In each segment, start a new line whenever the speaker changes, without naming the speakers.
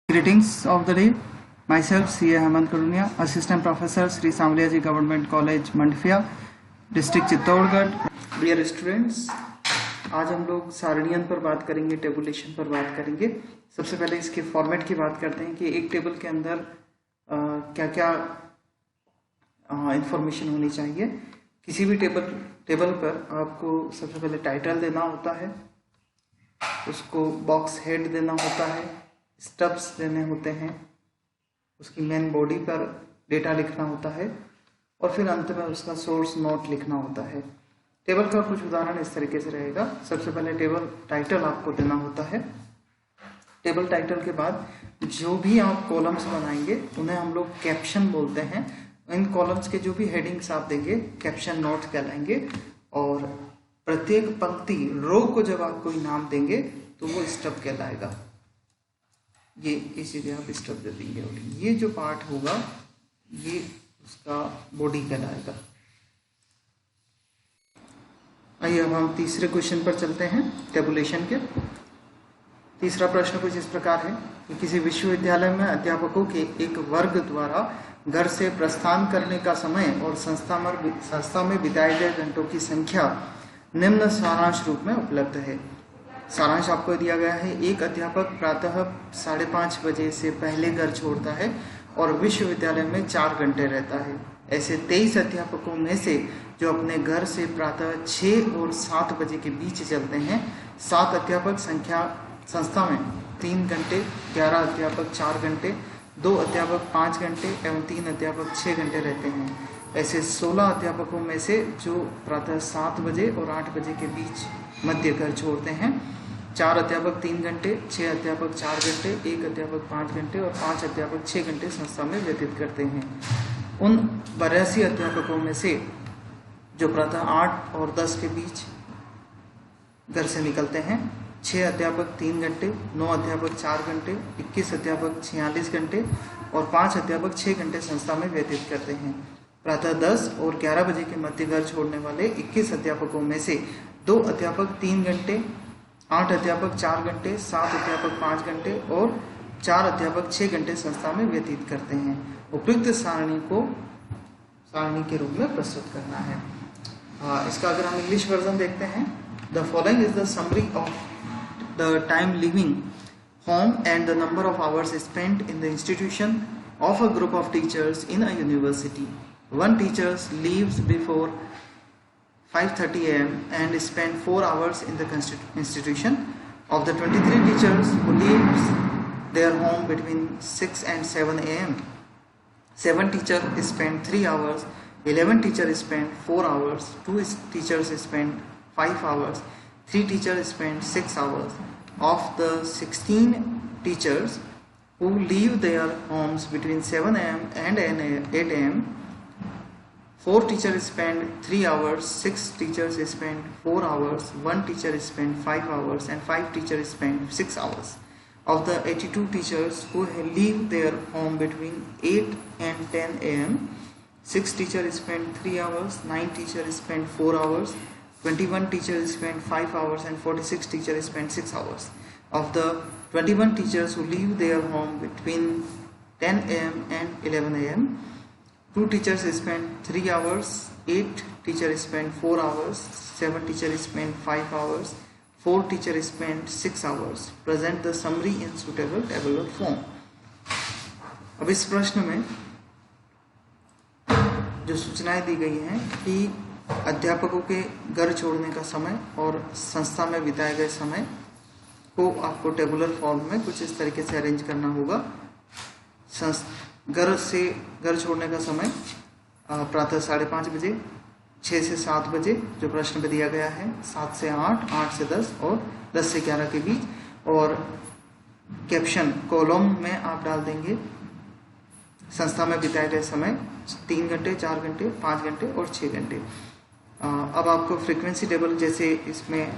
Greetings of the day. Myself, C.A. Hemant Karunia, Assistant Professor, Sri Samliaji Government College, Mandfia, District Chittorgarh. Dear students, आज हम लोग सारणियन पर बात करेंगे, टेबुलेशन पर बात करेंगे. सबसे पहले इसके फॉर्मेट की बात करते हैं कि एक टेबल के अंदर क्या क्या इंफॉर्मेशन होनी चाहिए. किसी भी टेबल पर आपको सबसे पहले टाइटल देना होता है, उसको बॉक्स हेड देना होता है, स्टब्स देने होते हैं, उसकी मेन बॉडी पर डेटा लिखना होता है और फिर अंत में उसका सोर्स नोट लिखना होता है. टेबल का कुछ उदाहरण इस तरीके से रहेगा. सबसे पहले टेबल टाइटल आपको देना होता है. टेबल टाइटल के बाद जो भी आप कॉलम्स बनाएंगे उन्हें हम लोग कैप्शन बोलते हैं. इन कॉलम्स के जो भी हेडिंग्स आप देंगे कैप्शन नोट कहलाएंगे. और प्रत्येक पंक्ति रो को जब आप कोई नाम देंगे तो वो स्टब कहलाएगा. ये इसी जगह आप स्टब दे देंगे और ये जो पार्ट होगा ये उसका बॉडी कहलाएगा. आइए अब हम तीसरे क्वेश्चन पर चलते हैं टेबुलेशन के. तीसरा प्रश्न कुछ इस प्रकार है कि किसी विश्वविद्यालय में अध्यापकों के एक वर्ग द्वारा घर से प्रस्थान करने का समय और संस्था में बिताए गए घंटों की संख्या निम्न सारांश रूप में उपलब्ध है. सारांश आपको दिया गया है. एक अध्यापक प्रातः 5:30 बजे से पहले घर छोड़ता है और विश्वविद्यालय में 4 घंटे रहता है. ऐसे 23 अध्यापकों में से जो अपने घर से प्रातः 6 और 7 बजे के बीच चलते हैं, 7 अध्यापक संस्था में 3 घंटे, 11 अध्यापक 4 घंटे, 2 अध्यापक 5 घंटे एवं 3 अध्यापक 6 घंटे रहते हैं. ऐसे 16 अध्यापकों में से जो प्रातः 7 बजे और 8 बजे के बीच मध्य घर छोड़ते हैं, 4 अध्यापक 3 घंटे, 6 अध्यापक 4 घंटे, 1 अध्यापक 5 घंटे और 5 अध्यापक 6 घंटे संस्था में व्यतीत करते हैं. उन 82 अध्यापकों में से जो प्रातः 8 और 10 के बीच घर से निकलते हैं, 6 अध्यापक 3 घंटे, 9 अध्यापक 4 घंटे, 21 अध्यापक 46 घंटे और 5 अध्यापक 6 घंटे संस्था में व्यतीत करते हैं. प्रातः 10 और 11 बजे के मध्य घर छोड़ने वाले 21 अध्यापकों में से 2 अध्यापक 3 घंटे, 8 अध्यापक 4 घंटे, 7 अध्यापक 5 घंटे और 4 अध्यापक 6 घंटे संस्था में व्यतीत करते हैं. उपयुक्त सारणी के रूप में प्रस्तुत करना है. इसका अगर हम इंग्लिश वर्जन देखते हैं, the following is the summary of the time living home and the number of hours spent in the institution of a group of teachers in a university. One teacher leaves before 5:30 a.m. and spend 4 hours in the institution. Of the 23 teachers who leaves their home between 6 and 7 a.m., 7 teachers spend 3 hours, 11 teachers spend 4 hours, 2 teachers spend 5 hours, 3 teachers spend 6 hours. Of the 16 teachers who leave their homes between 7 a.m. and 8 a.m., 4 teachers spend 3 hours, 6 teachers spend 4 hours, 1 teacher spend 5 hours and 5 teachers spend 6 hours. Of the 82 teachers who leave their home between 8 and 10 a.m., 6 teachers spend 3 hours, 9 teachers spend 4 hours, 21 teachers spend 5 hours and 46 teachers spend 6 hours. Of the 21 teachers who leave their home between 10 a.m. and 11 a.m., 2 teachers spend 3 hours, 8 teachers spend 4 hours, 7 teachers spend 5 hours, 4 teachers spend 6 hours. Present the summary in suitable tabular form. अब इस प्रश्न में जो सूचनाएं दी गई हैं कि अध्यापकों के घर छोड़ने का समय और संस्था में बिताए गए समय को आपको टेबुलर फॉर्म में कुछ इस तरीके से अरेंज करना होगा. घर छोड़ने का समय प्रातः 5:30 बजे, 6 से 7 बजे जो प्रश्न में दिया गया है, 7 से 8, 8 से 10 और 10 से 11 के बीच. और कैप्शन कॉलम में आप डाल देंगे संस्था में बिताए गए समय 3 घंटे, 4 घंटे, 5 घंटे और 6 घंटे. अब आपको फ्रीक्वेंसी टेबल जैसे इसमें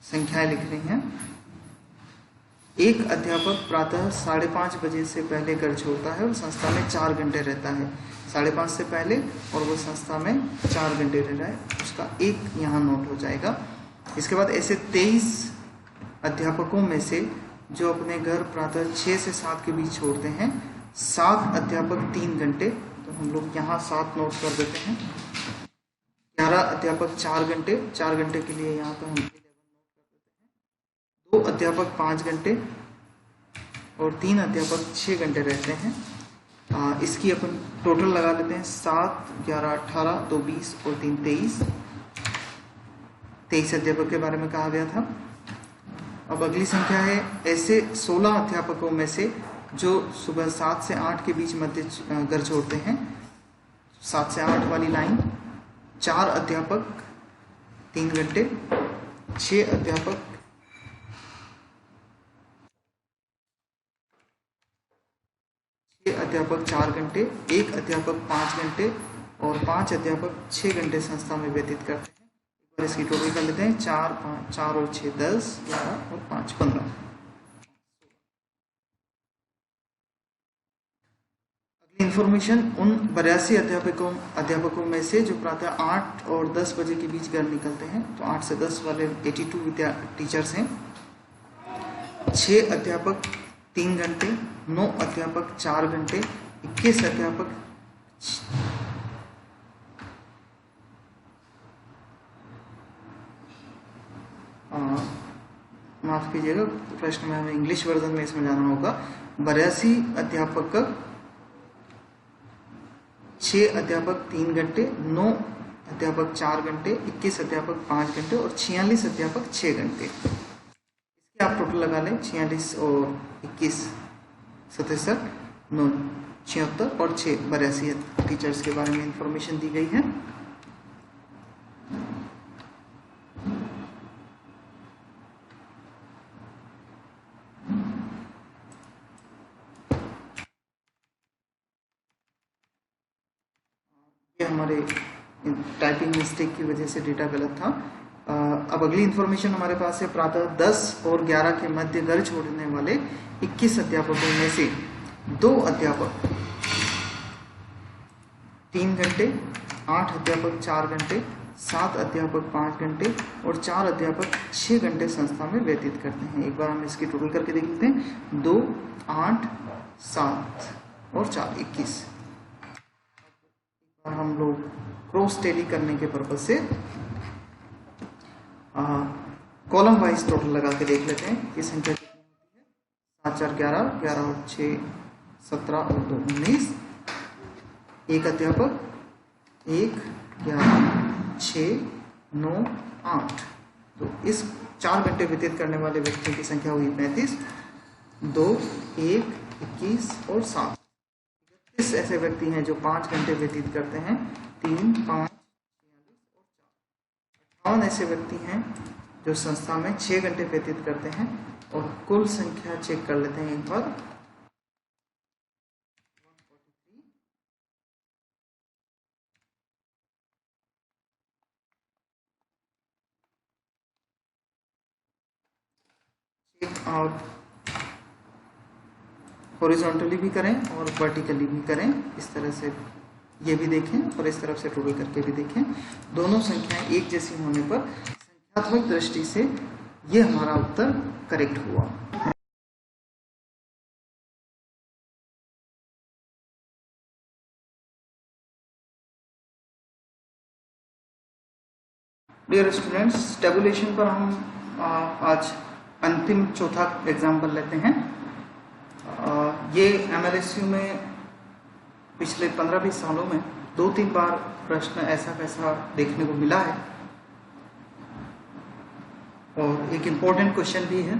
संख्याएं लिख रही हैं. एक अध्यापक प्रातः 5:30 बजे से पहले घर छोड़ता है और संस्था में 4 घंटे रहता है. 5:30 से पहले और वो संस्था में 4 घंटे रह रहा है, उसका एक यहाँ नोट हो जाएगा. इसके बाद ऐसे 23 अध्यापकों में से जो अपने घर प्रातः 6 से 7 के बीच छोड़ते हैं, 7 अध्यापक 3 घंटे, तो हम लोग यहाँ 7 नोट कर देते हैं। 11 अध्यापक 4 घंटे, 4 घंटे के लिए यहाँ पे हम 11 नोट कर देते हैं। 2 अध्यापक 5 घंटे और 3 अध्यापक 6 घंटे रहते हैं। इसकी अपन टोटल लगा लेते हैं। 7, 11, 18, 2 20 और 3 23। 23 अध्यापक के बारे में कहा गया था। अब अगली संख्या है ऐसे 16 अध्यापकों में से जो सुबह 7 से 8 के बीच मध्य घर छोड़ते हैं। 7 से 8 वाली लाइन। 4 अध्यापक 3 घंटे, 6 अध्यापक 4 घंटे, 1 अध्यापक 5 घंटे और 5 अध्यापक 6 घंटे संस्था में व्यतीत करते हैं। एक बार इसकी टोटल कर लेते हैं। 4, 5, 4 और 6 10, 11 और 5 15। अगली इंफॉर्मेशन उन 82 अध्यापकों में से जो प्रातः 8 और 10 बजे के बीच घर निकलते हैं, तो 8 से 10 वाले 82 टीचर्स हैं। 6 अध्यापक 3 घंटे, 9 अध्यापक 4 घंटे, 21 अध्यापक माफ कीजिएगा, प्रश्न में हमें इंग्लिश वर्जन में इसमें जाना होगा। 82 अध्यापक 6 अध्यापक 3 घंटे, 9 अध्यापक 4 घंटे, 21 अध्यापक 5 घंटे और 46 अध्यापक 6 घंटे। इसके आप टोटल लगा लें। 46 और 21 67, 9 76 और 6 82 टीचर्स के बारे में इंफॉर्मेशन दी गई है। हमारे टाइपिंग मिस्टेक की वजह से डेटा गलत था। अब अगली इंफॉर्मेशन हमारे पास है प्रातः 10 और 11 के मध्य घर छोड़ने वाले 21 अध्यापकों में से 2 अध्यापक 3 घंटे, 8 अध्यापक 4 घंटे, 7 अध्यापक 5 घंटे और 4 अध्यापक 6 घंटे संस्था में व्यतीत करते हैं। एक बार हम इसकी टोटल करके देख लेते हैं। 2, 8, 7 और 4 21। हम लोग क्रॉस टैली करने के पर्पज से कॉलम वाइज टोटल लगा के देख लेते हैं कि संख्या कितनी होती है। 7 4 11, 11 और 6 17 और 2 19। 1 अध्यापक 1, 11, 6, 9, 8। तो इस 4 घंटे व्यतीत करने वाले व्यक्तियों की संख्या हुई 35। 2, 1, 21 और 7। ऐसे व्यक्ति हैं जो 5 घंटे व्यतीत करते हैं। 3, 5, 46 और 4। 58 ऐसे व्यक्ति हैं जो संस्था में 6 घंटे व्यतीत करते हैं। और कुल संख्या चेक कर लेते हैं एक बार। 143। और हॉरिजॉन्टली भी करें और वर्टिकली भी करें। इस तरह से ये भी देखें और इस तरफ से टोटल करके भी देखें। दोनों संख्याएं एक जैसी होने पर संख्यात्मक दृष्टि से ये हमारा उत्तर करेक्ट हुआ। डियर स्टूडेंट्स, टेबुलेशन पर हम आज अंतिम चौथा एग्जाम्पल लेते हैं। ये MLSU में पिछले 15-20 सालों में 2-3 बार प्रश्न ऐसा कैसा देखने को मिला है और एक इम्पोर्टेंट क्वेश्चन भी है।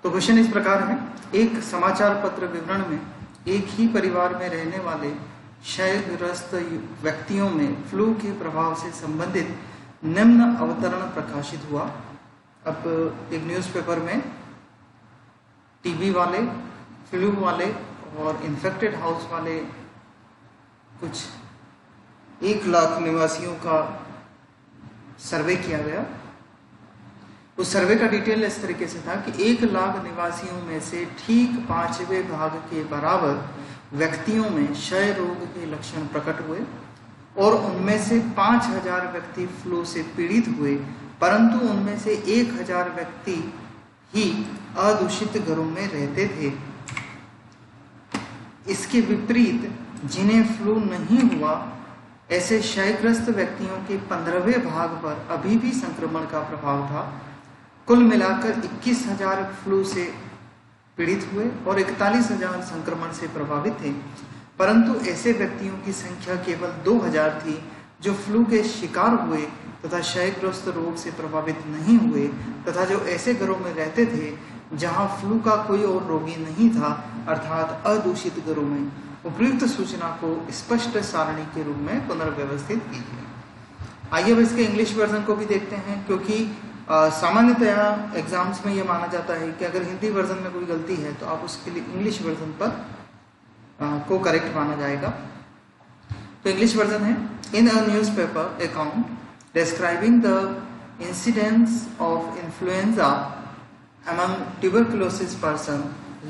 तो क्वेश्चन इस प्रकार है। एक समाचार पत्र विवरण में एक ही परिवार में रहने वाले क्षयग्रस्त व्यक्तियों में फ्लू के प्रभाव से संबंधित निम्न अवतरण प्रकाशित हुआ। अब एक न्यूज़पेपर में टीबी वाले, फ्लू वाले और इन्फेक्टेड हाउस वाले कुछ 1 लाख निवासियों का सर्वे किया गया। उस सर्वे का डिटेल इस तरीके से था कि 1 लाख निवासियों में से ठीक 5वें भाग के बराबर व्यक्तियों में क्षय रोग के लक्षण प्रकट हुए और उनमें से 5000 व्यक्ति फ्लू से पीड़ित हुए, परंतु उनमें से 1000 व्यक्ति ही अदूषित घरों में रहते थे। इसके विपरीत जिन्हें फ्लू नहीं हुआ, ऐसे क्षयग्रस्त व्यक्तियों के 15वें भाग पर अभी भी संक्रमण का प्रभाव था। कुल मिलाकर 21,000 फ्लू से पीड़ित हुए और 41,000 संक्रमण से प्रभावित थे, परंतु ऐसे व्यक्तियों की संख्या केवल 2,000 थी जो फ्लू के शिकार हुए तथा क्षयग्रस्त रोग से प्रभावित नहीं हुए, तथा जो ऐसे घरों में रहते थे जहां फ्लू का कोई और रोगी नहीं था, अर्थात अदूषित घरों में। उपयुक्त सूचना को स्पष्ट सारणी के रूप में पुनर्व्यवस्थित कीजिए। आइए अब इसके इंग्लिश वर्जन को भी देखते हैं, क्योंकि सामान्यतया एग्जाम्स में यह माना जाता है कि अगर हिंदी वर्जन में कोई गलती है तो आप उसके लिए इंग्लिश वर्जन पर को करेक्ट माना जाएगा। तो इंग्लिश वर्जन है, in a newspaper account describing the incidence of influenza among tuberculosis person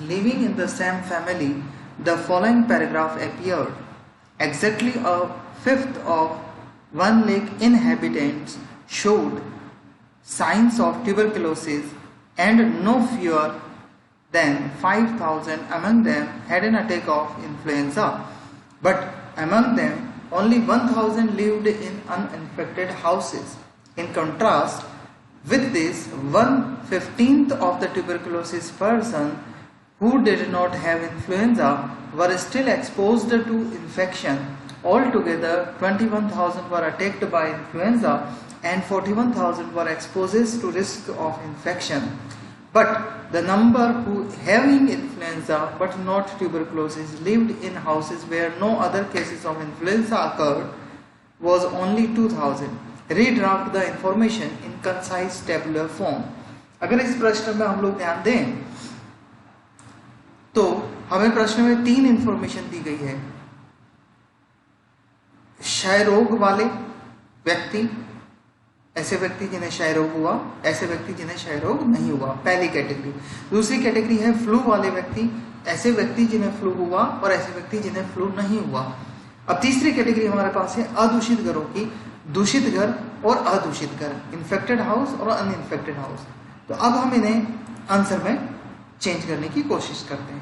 living in the same family, the following paragraph appeared. Exactly a fifth of 1 lakh inhabitants showed signs of tuberculosis, and no fewer than 5,000 among them had an attack of influenza. But among them, only 1,000 lived in uninfected houses. In contrast, with this, 1/15 of the tuberculosis person who did not have influenza were still exposed to infection. Altogether, 21,000 were attacked by influenza and 41,000 were exposed to risk of infection. But the number who having influenza but not tuberculosis lived in houses where no other cases of influenza occurred was only 2,000. Redraft the information in concise tabular form. अगर इस प्रश्न में हम लोग ध्यान दें तो हमें प्रश्न में 3 इंफॉर्मेशन दी गई है। क्षय रोग वाले व्यक्ति, ऐसे व्यक्ति जिन्हें क्षय रोग हुआ, ऐसे व्यक्ति जिन्हें क्षय रोग नहीं हुआ, पहली कैटेगरी। दूसरी कैटेगरी है फ्लू वाले व्यक्ति, ऐसे व्यक्ति जिन्हें फ्लू हुआ और ऐसे व्यक्ति जिन्हें फ्लू नहीं हुआ। अब तीसरी कैटेगरी हमारे पास है अदूषित घरों की, दूषित घर और अदूषित घर, इन्फेक्टेड हाउस और अनइन्फेक्टेड हाउस। तो अब हम इन्हें आंसर में चेंज करने की कोशिश करते हैं।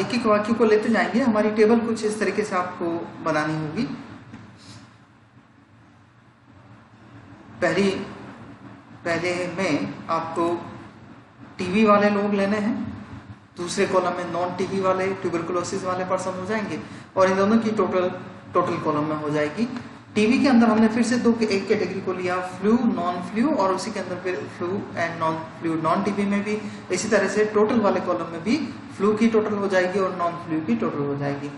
एक एक वाक्य को लेते जाएंगे। हमारी टेबल कुछ इस तरीके से आपको बनानी होगी। पहले में आपको टीबी वाले लोग लेने हैं, दूसरे कॉलम में नॉन टीबी वाले ट्यूबरकुलोसिस वाले पर्सन हो जाएंगे और इन दोनों की टोटल कॉलम में हो जाएगी। टीबी के अंदर हमने फिर से एक कैटेगरी को लिया, फ्लू नॉन फ्लू, और उसी के अंदर फिर flu and non flu. Non TB में भी इसी तरह से टोटल वाले कॉलम में भी फ्लू की टोटल हो जाएगी और नॉन फ्लू की टोटल हो जाएगी।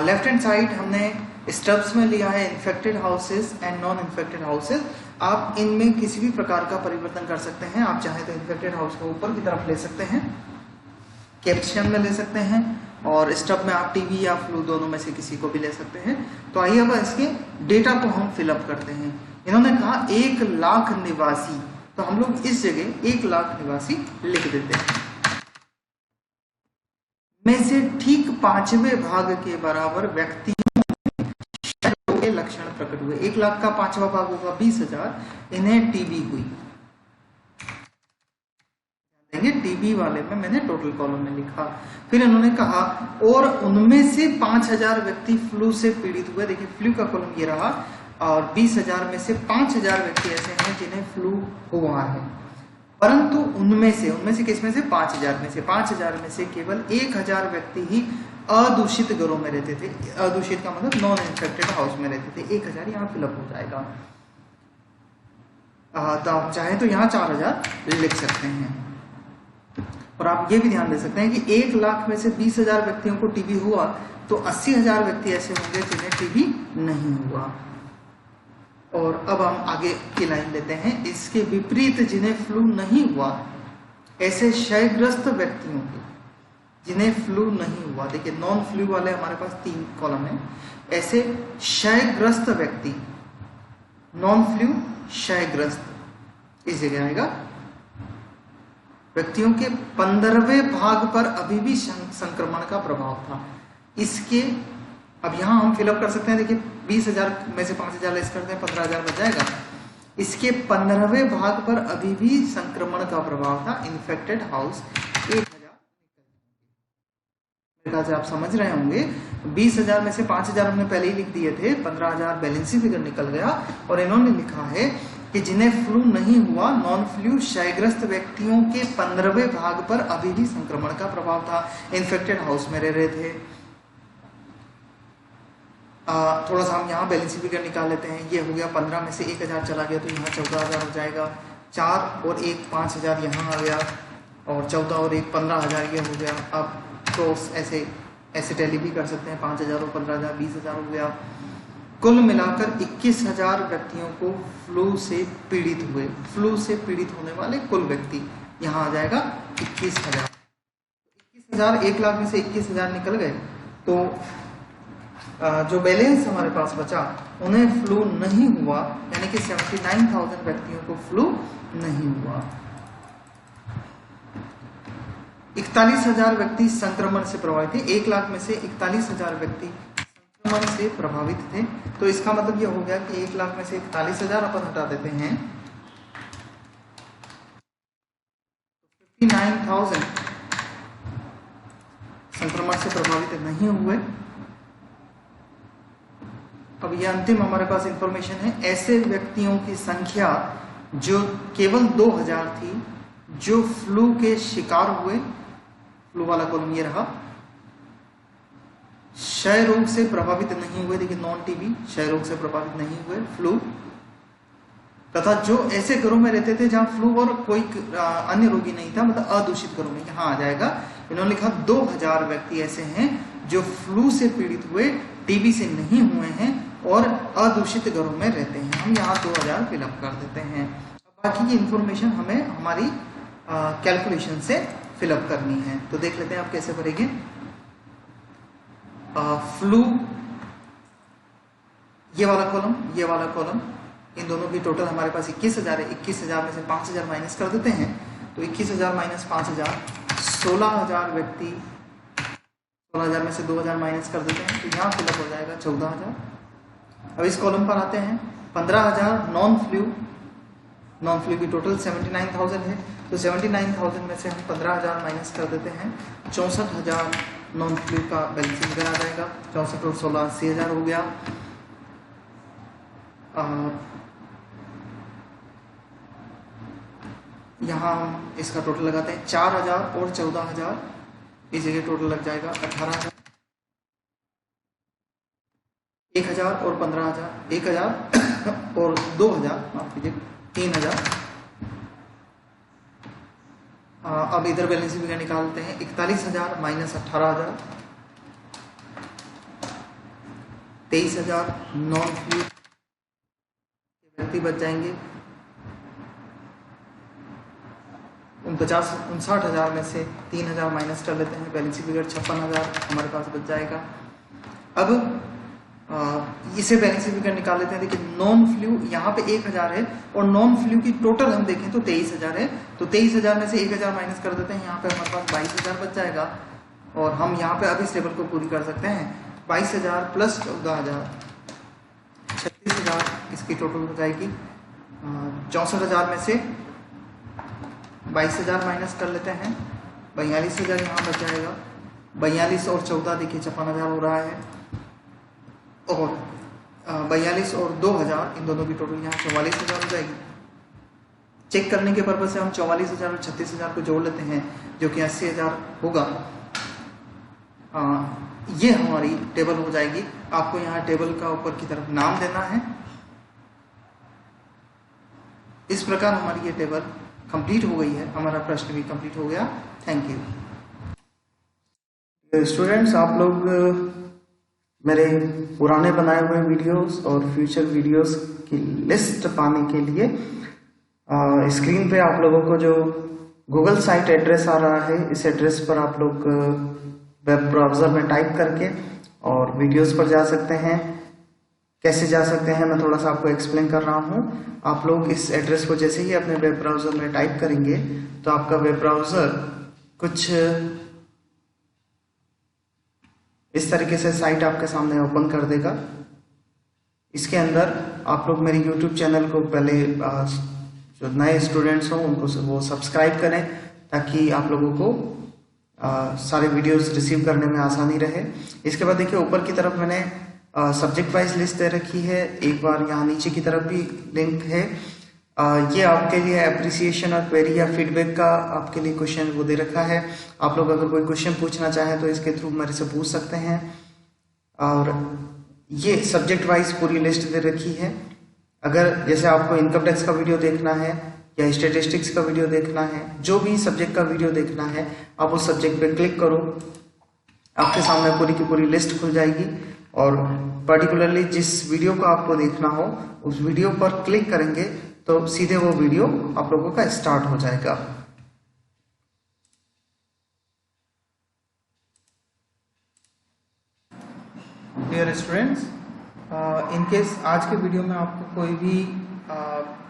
लेफ्ट हैंड साइड हमने स्टब्स में लिया है infected houses and non infected houses. आप इनमें किसी भी प्रकार का परिवर्तन कर सकते हैं। आप चाहे तो इन्फेक्टेड हाउस को ऊपर की तरफ ले सकते हैं, कैप्शन में ले सकते हैं, और स्टब में आप टीबी या फ्लू दोनों में से किसी को भी ले सकते हैं। तो आइए अब इसके डेटा को हम फिलअप करते हैं। इन्होंने कहा 1 लाख निवासी, तो हम लोग इस जगह 1 लाख निवासी लिख देते हैं। में से ठीक 5वें भाग के बराबर व्यक्तियों के लक्षण प्रकट हुए। 1 लाख का 5वां भाग होगा 20,000, इन्हें टीबी हुई। टीबी वाले में मैंने टोटल कॉलम में लिखा। फिर इन्होंने कहा और उनमें से 5,000 व्यक्ति फ्लू से पीड़ित हुए। देखिए फ्लू का कॉलम ये रहा, और 20,000 में से 5,000 व्यक्ति ऐसे हैं जिन्हें फ्लू हुआ है, परंतु उनमें से किसमें से 5,000 में से केवल 1,000 व्यक्ति ही अदूषित घरों में रहते थे। अदूषित का मतलब नॉन इन्फेक्टेड हाउस में रहते थे। 1,000 यहाँ फिलअप हो जाएगा। तो आप चाहे तो यहाँ 4,000 लिख सकते हैं। और आप ये भी ध्यान दे सकते हैं कि 1 लाख में से 20,000 व्यक्तियों को टीबी हुआ, तो 80,000 व्यक्ति ऐसे होंगे जिन्हें टीबी नहीं हुआ। और अब हम आगे की लाइन लेते हैं। इसके विपरीत जिन्हें फ्लू नहीं हुआ, ऐसे क्षयग्रस्त व्यक्तियों के जिन्हें फ्लू नहीं हुआ, देखिए नॉन फ्लू वाले हमारे पास 3 कॉलम है। ऐसे क्षयग्रस्त व्यक्ति, नॉन फ्लू क्षयग्रस्त इस जगह आएगा। व्यक्तियों के 15वें भाग पर अभी भी संक्रमण का प्रभाव था। इसके अब यहां हम फिलअप कर सकते हैं। देखिए 20,000 में से 5,000 लेस करते हैं, 15,000 बच जाएगा। इसके 15वें भाग पर अभी भी संक्रमण का प्रभाव था। इन्फेक्टेड हाउस 1000 से आप समझ रहे होंगे। 20,000 में से 5,000 हमने पहले ही लिख दिए थे, 15,000 बैलेंसी फिगर निकल गया। और इन्होंने लिखा है कि जिन्हें फ्लू नहीं हुआ, नॉन फ्लू क्षयग्रस्त व्यक्तियों के 15वें भाग पर अभी भी संक्रमण का प्रभाव था, इन्फेक्टेड हाउस में रह रहे थे। थोड़ा सा हम यहाँ बैलेंसी फिगर निकाल लेते हैं। ये हो गया 15 में से 1,000 चला गया तो यहाँ 14,000 हो जाएगा। 4 और 1 5,000 यहाँ आ गया, और 14 और 1 15,000 ये हो गया। अब तो ऐसे टैली भी कर सकते हैं, 5,000 और 15,000 20,000 हो गया। कुल मिलाकर 21,000 व्यक्तियों को फ्लू से पीड़ित हुए। फ्लू से पीड़ित होने वाले कुल व्यक्ति यहाँ आ जाएगा 21,000। 21,000 1 लाख में से 21,000 निकल गए, तो जो बैलेंस हमारे पास बचा उन्हें फ्लू नहीं हुआ, यानी कि 79,000 व्यक्तियों को फ्लू नहीं हुआ। 41,000 व्यक्ति संक्रमण से प्रभावित थे। 1 लाख में से 41,000 व्यक्ति संक्रमण से प्रभावित थे। तो इसका मतलब यह हो गया कि 1 लाख में से 41,000 अपन हटा देते हैं, 59,000 संक्रमण से प्रभावित नहीं हुए। अब यह अंतिम हमारे पास इंफॉर्मेशन है। ऐसे व्यक्तियों की संख्या जो केवल 2,000 थी जो फ्लू के शिकार हुए, फ्लू वाला कॉलम ये रहा। क्षय रोग से प्रभावित नहीं हुए, देखिए नॉन टीबी, क्षय रोग से प्रभावित नहीं हुए, फ्लू। तथा जो ऐसे घरों में रहते थे जहां फ्लू और कोई अन्य रोगी नहीं था, मतलब अदूषित घरों में, यहां आ जाएगा। इन्होंने लिखा 2,000 व्यक्ति ऐसे हैं जो फ्लू से पीड़ित हुए, टीबी से नहीं हुए हैं और अदूषित घरों में रहते हैं। हम यहाँ 2,000 फिलअप कर देते हैं। बाकी की इंफॉर्मेशन हमें हमारी कैलकुलेशन से फिलअप करनी है। तो देख लेते हैं आप कैसे करेंगे। फ्लू, ये वाला कॉलम, ये वाला कॉलम, इन दोनों की टोटल हमारे पास 21,000 है। 21,000 में से 5,000 माइनस कर देते हैं, तो 21,000 माइनस 5,000 16,000 व्यक्ति। 16,000 में से 2,000 माइनस कर देते हैं, तो यहाँ फिलअप हो जाएगा 14,000। अब इस कॉलम पर आते हैं। 15,000 नॉन फ्लू, नॉन फ्लू की टोटल 79,000 है, तो 79,000 में से हम 15,000 माइनस कर देते हैं, 64,000 नॉन फ्लू का बैलेंस फिगर आ जाएगा। 64 और 16 80,000 हो गया। यहाँ हम इसका टोटल लगाते हैं, 4,000 और 14,000, इस जगह टोटल लग जाएगा 18,000। 1,000 और 15,000, 1,000 और 2,000, माफ कीजिए 3,000। अब इधर बैलेंस फिगर निकालते हैं। 41,000 माइनस 18,000, 23,000 नॉन फ्लू व्यक्ति बच जाएंगे। 59,000 में से 3,000 माइनस कर लेते हैं, बैलेंस फिगर 56,000 हमारे पास बच जाएगा। अब इसे बैलेंस फिगर निकाल लेते हैं। देखिए नॉन फ्लू यहाँ पे 1,000 है और नॉन फ्लू की टोटल हम देखें तो 23,000 है, तो 23,000 में से 1,000 माइनस कर देते हैं, यहाँ पे हमारे पास 22,000 बच जाएगा। और हम यहाँ पे अब इस टेबल को पूरी कर सकते हैं। 22,000 प्लस 14,000, 36,000 इसकी टोटल हो जाएगी। 64,000 में से 22,000 माइनस कर लेते हैं, 42,000 यहाँ बच जाएगा। 42 और 14 देखिए 56,000 हो रहा है, और 42 और 2,000 इन दोनों की टोटल यहाँ 44,000 हो जाएगी। चेक करने के पर्पज से हम 44,000 और 36,000 को जोड़ लेते हैं, जो कि 80,000 होगा। ये हमारी टेबल हो जाएगी। आपको यहाँ टेबल का ऊपर की तरफ नाम देना है। इस प्रकार हमारी ये टेबल कंप्लीट हो गई है। हमारा प्रश्न भी कंप्लीट हो गया। Thank you students. आप लोग मेरे पुराने बनाए हुए वीडियोस और फ्यूचर वीडियोस की लिस्ट पाने के लिए स्क्रीन पे आप लोगों को जो गूगल साइट एड्रेस आ रहा है, इस एड्रेस पर आप लोग वेब ब्राउज़र में टाइप करके और वीडियोस पर जा सकते हैं। कैसे जा सकते हैं मैं थोड़ा सा आपको एक्सप्लेन कर रहा हूँ। आप लोग इस एड्रेस को जैसे ही अपने वेब ब्राउज़र में टाइप करेंगे तो आपका वेब ब्राउज़र कुछ इस तरीके से साइट आपके सामने ओपन कर देगा। इसके अंदर आप लोग मेरे YouTube चैनल को पहले जो नए स्टूडेंट्स हों उनको वो सब्सक्राइब करें, ताकि आप लोगों को सारे वीडियोस रिसीव करने में आसानी रहे। इसके बाद देखिए ऊपर की तरफ मैंने सब्जेक्ट वाइज लिस्ट दे रखी है, एक बार यहाँ नीचे की तरफ भी लिंक है। ये आपके लिए अप्रिसिएशन और क्वेरी या फीडबैक का आपके लिए क्वेश्चन वो दे रखा है। आप लोग अगर कोई क्वेश्चन पूछना चाहें तो इसके थ्रू मेरे से पूछ सकते हैं। और ये सब्जेक्ट वाइज पूरी लिस्ट दे रखी है। अगर जैसे आपको इनकम टैक्स का वीडियो देखना है या स्टैटिस्टिक्स का वीडियो देखना है, जो भी सब्जेक्ट का वीडियो देखना है, आप उस सब्जेक्ट पे क्लिक करो, आपके सामने पूरी की पूरी लिस्ट खुल जाएगी। और पर्टिकुलरली जिस वीडियो को आपको देखना हो उस वीडियो पर क्लिक करेंगे तो सीधे वो वीडियो आप लोगों का स्टार्ट हो जाएगा। डियर स्टूडेंट्स, इन केस आज के वीडियो में आपको कोई भी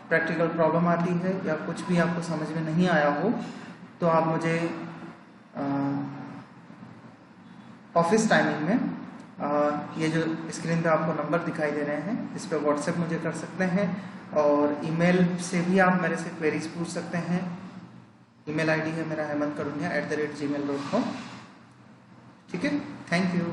प्रैक्टिकल प्रॉब्लम आती है या कुछ भी आपको समझ में नहीं आया हो तो आप मुझे ऑफिस टाइमिंग में ये जो स्क्रीन पे आपको नंबर दिखाई दे रहे हैं इस पे व्हाट्सएप मुझे कर सकते हैं, और ईमेल से भी आप मेरे से क्वेरीज पूछ सकते हैं। ईमेल आईडी है मेरा hemankarunya@gmail.com। ठीक है, थैंक यू।